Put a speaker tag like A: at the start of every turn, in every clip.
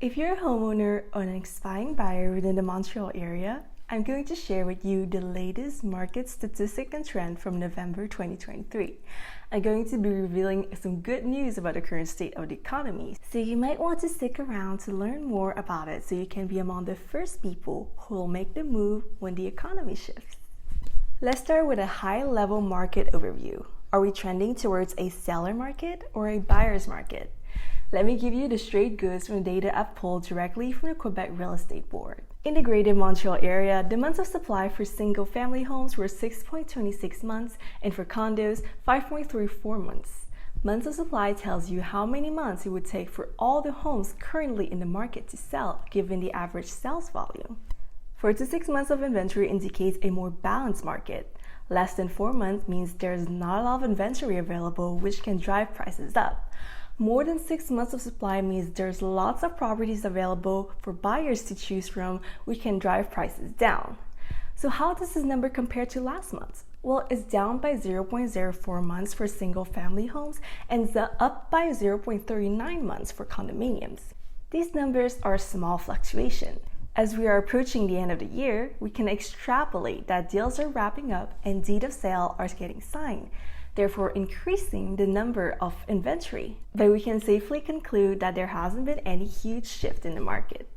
A: If you're a homeowner or an aspiring buyer within the Montreal area, I'm going to share with you the latest market statistic and trend from November 2023. I'm going to be revealing some good news about the current state of the economy, so you might want to stick around to learn more about it so you can be among the first people who will make the move when the economy shifts. Let's start with a high-level market overview. Are we trending towards a seller market or a buyer's market? Let me give you the straight goods from the data I've pulled directly from the Quebec Real Estate Board. In the Greater Montreal area, the months of supply for single-family homes were 6.26 months and for condos, 5.34 months. Months of supply tells you how many months it would take for all the homes currently in the market to sell, given the average sales volume. 4 to 6 months of inventory indicates a more balanced market. Less than 4 months means there's not a lot of inventory available, which can drive prices up. More than 6 months of supply means there's lots of properties available for buyers to choose from, which can drive prices down. So how does this number compare to last month? Well, it's down by 0.04 months for single-family homes and up by 0.39 months for condominiums. These numbers are a small fluctuation. As we are approaching the end of the year, we can extrapolate that deals are wrapping up and deed of sale are getting signed, therefore increasing the number of inventory. But we can safely conclude that there hasn't been any huge shift in the market.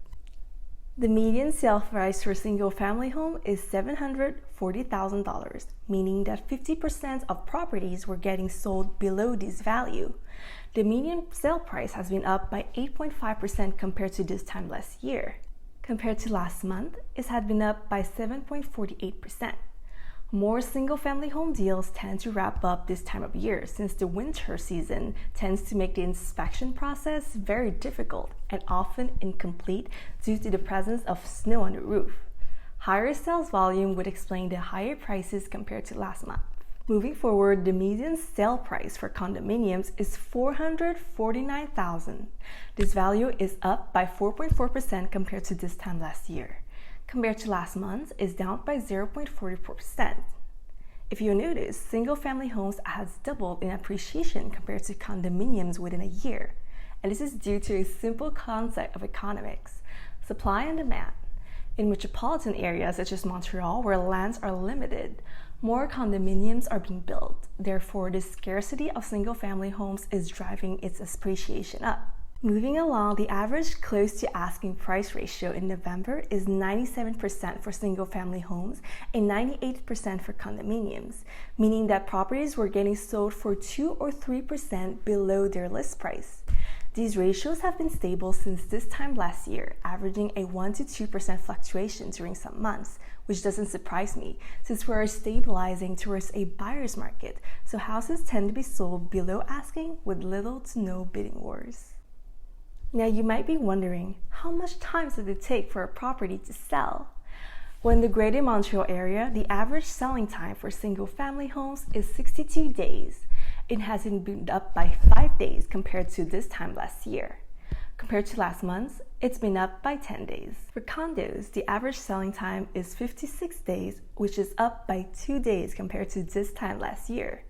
A: The median sale price for a single-family home is $740,000, meaning that 50% of properties were getting sold below this value. The median sale price has been up by 8.5% compared to this time last year. Compared to last month, it had been up by 7.48%. More single-family home deals tend to wrap up this time of year since the winter season tends to make the inspection process very difficult and often incomplete due to the presence of snow on the roof. Higher sales volume would explain the higher prices compared to last month. Moving forward, the median sale price for condominiums is $449,000. This value is up by 4.4% compared to this time last year. Compared to last month, is down by 0.44%. If you notice, single-family homes has doubled in appreciation compared to condominiums within a year. And this is due to a simple concept of economics: supply and demand. In metropolitan areas such as Montreal, where lands are limited, more condominiums are being built. Therefore, the scarcity of single-family homes is driving its appreciation up. Moving along, the average close to asking price ratio in November is 97% for single-family homes and 98% for condominiums, meaning that properties were getting sold for 2 or 3% below their list price. These ratios have been stable since this time last year, averaging a 1 to 2% fluctuation during some months, which doesn't surprise me since we are stabilizing towards a buyer's market, so houses tend to be sold below asking with little to no bidding wars. Now you might be wondering, how much time does it take for a property to sell? Well, in the Greater Montreal area, the average selling time for single-family homes is 62 days. It has been up by 5 days compared to this time last year. Compared to last month, it's been up by 10 days. For condos, the average selling time is 56 days, which is up by 2 days compared to this time last year.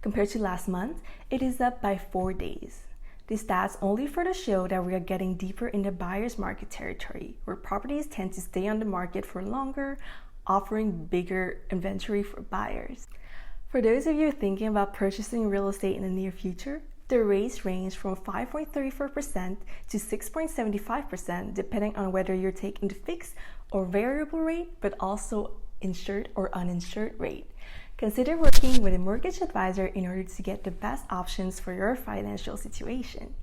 A: Compared to last month, it is up by 4 days. These stats only further show that we are getting deeper in the buyer's market territory, where properties tend to stay on the market for longer, offering bigger inventory for buyers. For those of you thinking about purchasing real estate in the near future, the rates range from 5.34% to 6.75%, depending on whether you're taking the fixed or variable rate, but also insured or uninsured rate. Consider working with a mortgage advisor in order to get the best options for your financial situation.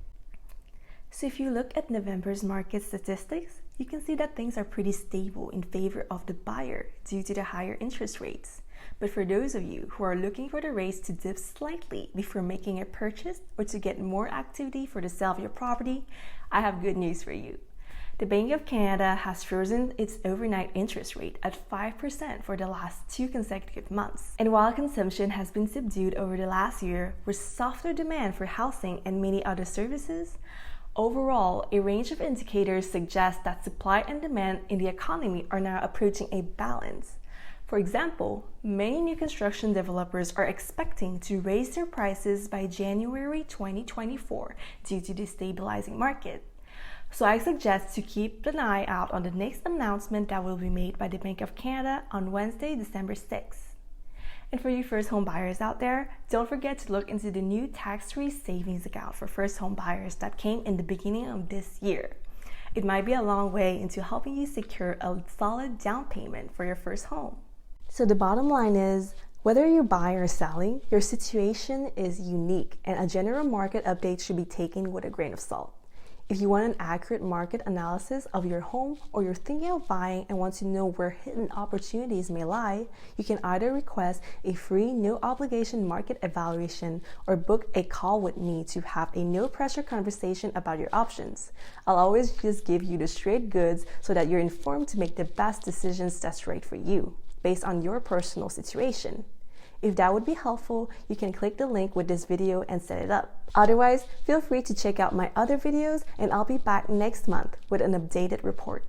A: So if you look at November's market statistics, you can see that things are pretty stable in favor of the buyer due to the higher interest rates. But for those of you who are looking for the rates to dip slightly before making a purchase or to get more activity for the sale of your property, I have good news for you. The Bank of Canada has frozen its overnight interest rate at 5% for the last 2 consecutive months. And while consumption has been subdued over the last year with softer demand for housing and many other services, overall, a range of indicators suggest that supply and demand in the economy are now approaching a balance. For example, many new construction developers are expecting to raise their prices by January 2024 due to the stabilizing market. So I suggest to keep an eye out on the next announcement that will be made by the Bank of Canada on Wednesday, December 6th. And for you first home buyers out there, don't forget to look into the new tax-free savings account for first home buyers that came in the beginning of this year. It might be a long way into helping you secure a solid down payment for your first home. So the bottom line is, whether you're buying or selling, your situation is unique and a general market update should be taken with a grain of salt. If you want an accurate market analysis of your home, or you're thinking of buying and want to know where hidden opportunities may lie, you can either request a free no obligation market evaluation or book a call with me to have a no pressure conversation about your options. I'll always just give you the straight goods so that you're informed to make the best decisions that's right for you, based on your personal situation. If that would be helpful, you can click the link with this video and set it up. Otherwise, feel free to check out my other videos and I'll be back next month with an updated report.